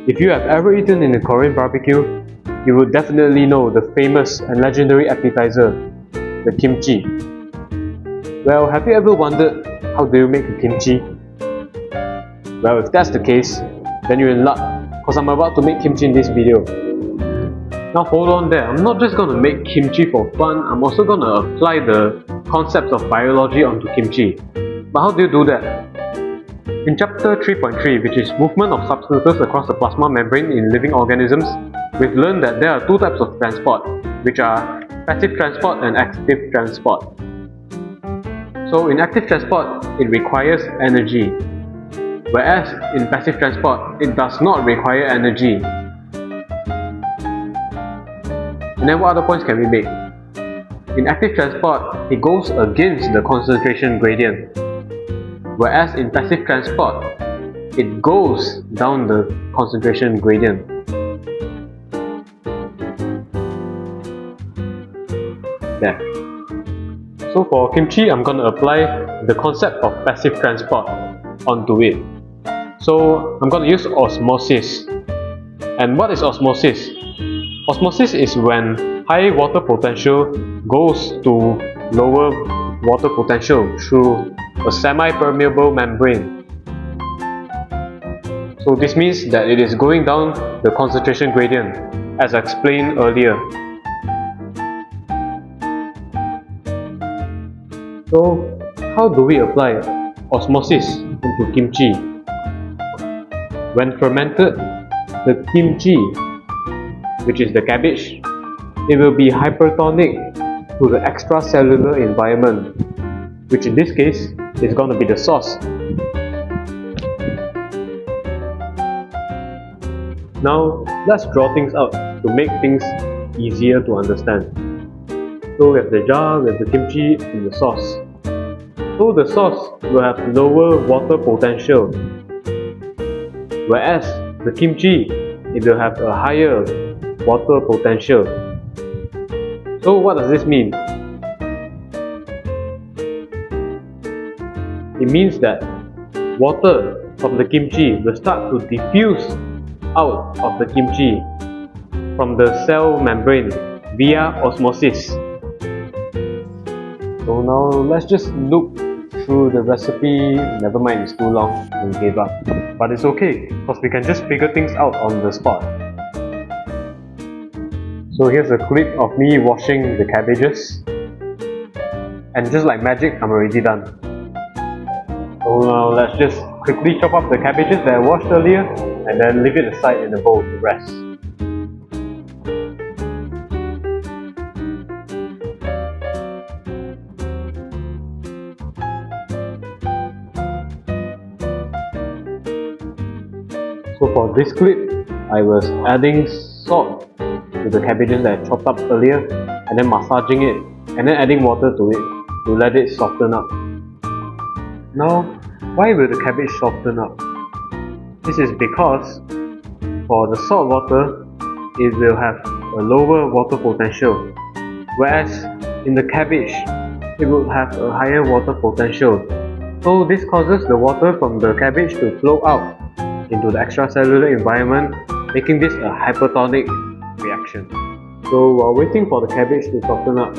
If you have ever eaten in a Korean barbecue, you would definitely know the famous and legendary appetizer, the kimchi. Well, have you ever wondered how do you make a kimchi? Well, if that's the case, then you're in luck, because I'm about to make kimchi in this video. Now hold on there, I'm not just gonna make kimchi for fun, I'm also gonna apply the concepts of biology onto kimchi. But how do you do that? In chapter 3.3, which is movement of substances across the plasma membrane in living organisms, we've learned that there are two types of transport, which are passive transport and active transport. So in active transport, it requires energy, whereas in passive transport, it does not require energy. And then what other points can we make? In active transport, it goes against the concentration gradient, whereas in passive transport, it goes down the concentration gradient. There. So for kimchi, I'm going to apply the concept of passive transport onto it. So I'm going to use osmosis. And what is osmosis? Osmosis is when high water potential goes to lower water potential through a semi-permeable membrane. So this means that it is going down the concentration gradient, as I explained earlier. So how do we apply osmosis into kimchi? When fermented, the kimchi, which is the cabbage, it will be hypertonic to the extracellular environment, which in this case is going to be the sauce. Now let's draw things out to make things easier to understand. So we have the jar, we have the kimchi and the sauce. So the sauce will have lower water potential, whereas the kimchi, it will have a higher water potential. So what does this mean? It means that water from the kimchi will start to diffuse out of the kimchi from the cell membrane via osmosis. So now let's just look through the recipe. Never mind, it's too long and gave up. But it's okay, because we can just figure things out on the spot. So here's a clip of me washing the cabbages, and just like magic, I'm already done. So now let's just quickly chop up the cabbages that I washed earlier and then leave it aside in a bowl to rest. So for this clip, I was adding salt to the cabbages that I chopped up earlier, and then massaging it, and then adding water to it to let it soften up. Now, why will the cabbage soften up? This is because for the salt water, it will have a lower water potential, whereas in the cabbage, it will have a higher water potential. So this causes the water from the cabbage to flow out into the extracellular environment, making this a hypertonic reaction. So while waiting for the cabbage to soften up,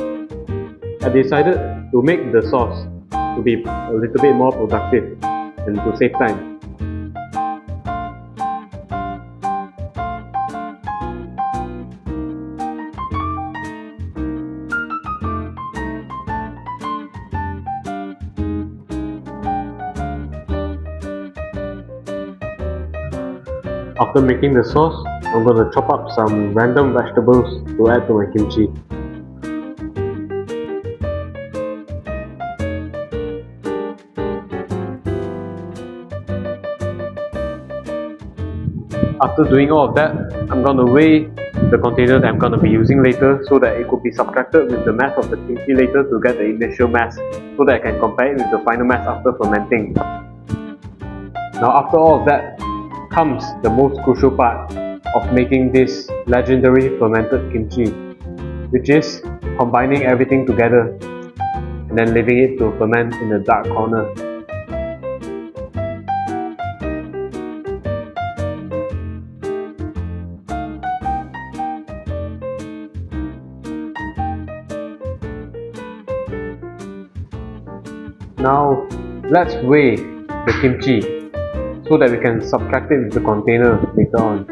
I decided to make the sauce to be a little bit more productive and to save time. After making the sauce, I'm going to chop up some random vegetables to add to my kimchi. After doing all of that, I'm going to weigh the container that I'm going to be using later so that it could be subtracted with the mass of the kimchi later to get the initial mass, so that I can compare it with the final mass after fermenting. Now after all of that comes the most crucial part of making this legendary fermented kimchi, which is combining everything together and then leaving it to ferment in a dark corner. Now let's weigh the kimchi so that we can subtract it with the container later on.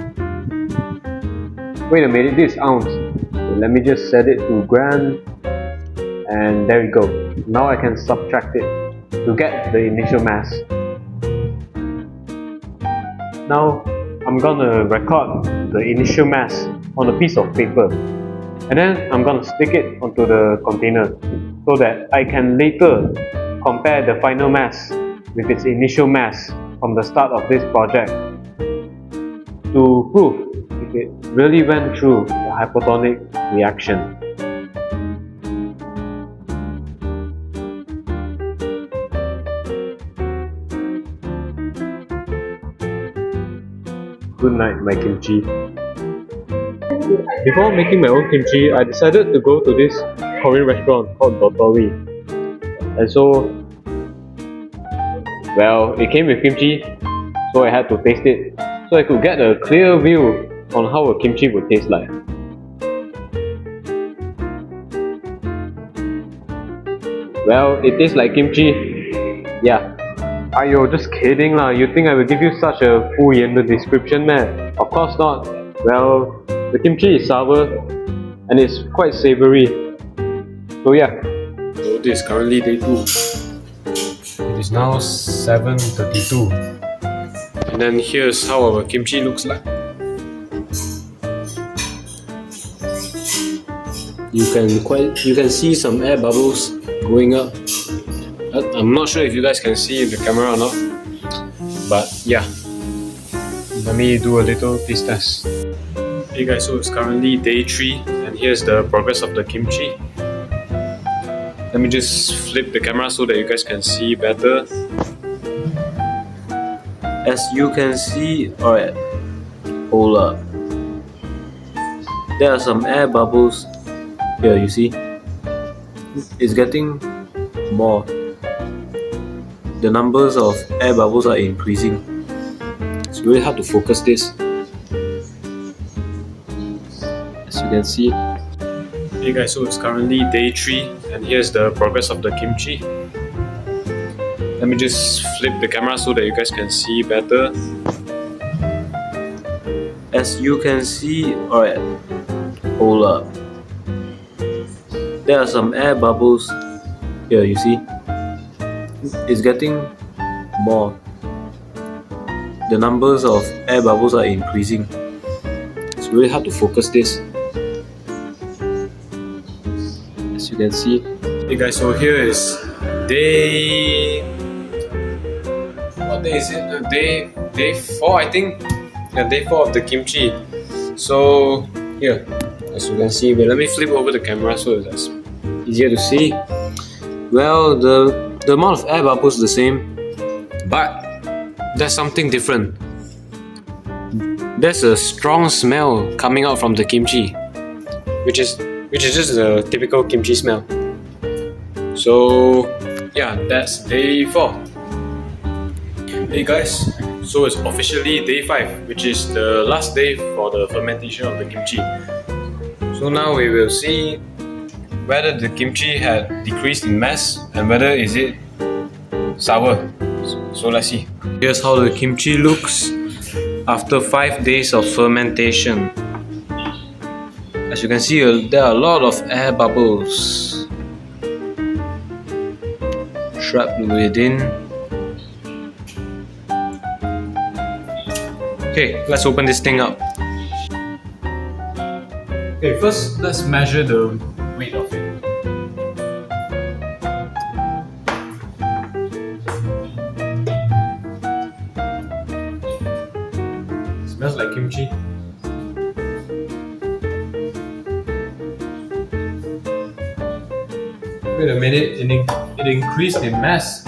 Wait a minute, this is ounce. So let me just set it to gram, and there we go. Now I can subtract it to get the initial mass. Now I'm gonna record the initial mass on a piece of paper, and then I'm gonna stick it onto the container so that I can later compare the final mass with its initial mass from the start of this project to prove if it really went through the hypotonic reaction. Good night, my kimchi. Before making my own kimchi, I decided to go to this Korean restaurant called Dotori. And so, well, it came with kimchi, so I had to taste it so I could get a clear view on how a kimchi would taste like. Well, it tastes like kimchi. Yeah. Ayo, just kidding lah. You think I will give you such a 敷衍的 description, man? Of course not. Well, the kimchi is sour and it's quite savory. So yeah. So this is currently day 2. It is now 7:32. And then here's how our kimchi looks like. You can see some air bubbles going up. I'm not sure if you guys can see the camera or not, but yeah, let me do a little taste test. Hey guys, so it's currently day 3 and here's the progress of the kimchi. Let me just flip the camera so that you guys can see better. As you can see, alright, hold up. There are some air bubbles here, you see? It's getting more. The numbers of air bubbles are increasing. It's really hard to focus this. As you can see. Hey guys, so it's currently day 3 and here's the progress of the kimchi. Let me just flip the camera so that you guys can see better. As you can see, alright, hold up. There are some air bubbles here, you see? It's getting more. The numbers of air bubbles are increasing. It's really hard to focus this. As you can see. Hey guys, so here is day... What day is it? Day 4, I think. Yeah, day 4 of the kimchi. So here, as you can see, but let me flip over the camera so it's easier to see. Well, the amount of air bubbles is the same, but there's something different. There's a strong smell coming out from the kimchi, which is just a typical kimchi smell. So yeah, that's day 4. Hey guys, so it's officially day 5, which is the last day for the fermentation of the kimchi. So now we will see whether the kimchi had decreased in mass and whether is it sour. So let's see. Here's how the kimchi looks after 5 days of fermentation. As you can see, there are a lot of air bubbles trapped within. Okay, let's open this thing up. Okay, first let's measure the weight of it. Smells like kimchi. Wait a minute, it increased in mass.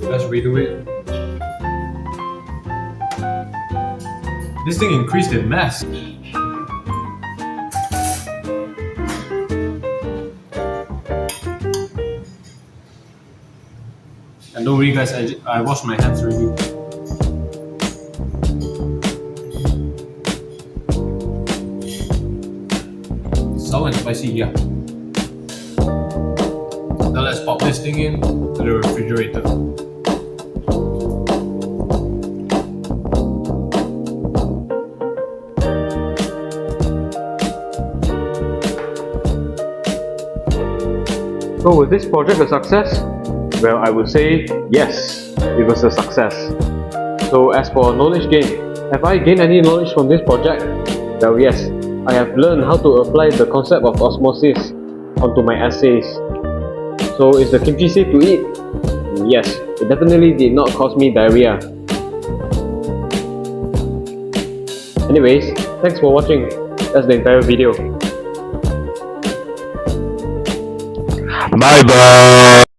Let's redo it. This thing increased in mass. And don't worry guys, I washed my hands already. sour and spicy, yeah. Now let's pop this thing in to the refrigerator. So was this project a success? Well, I would say yes, it was a success. So as for knowledge gain, have I gained any knowledge from this project? Well, yes, I have learned how to apply the concept of osmosis onto my essays. So is the kimchi safe to eat? Yes, it definitely did not cause me diarrhea. Anyways, thanks for watching. That's the entire video. Bye bye.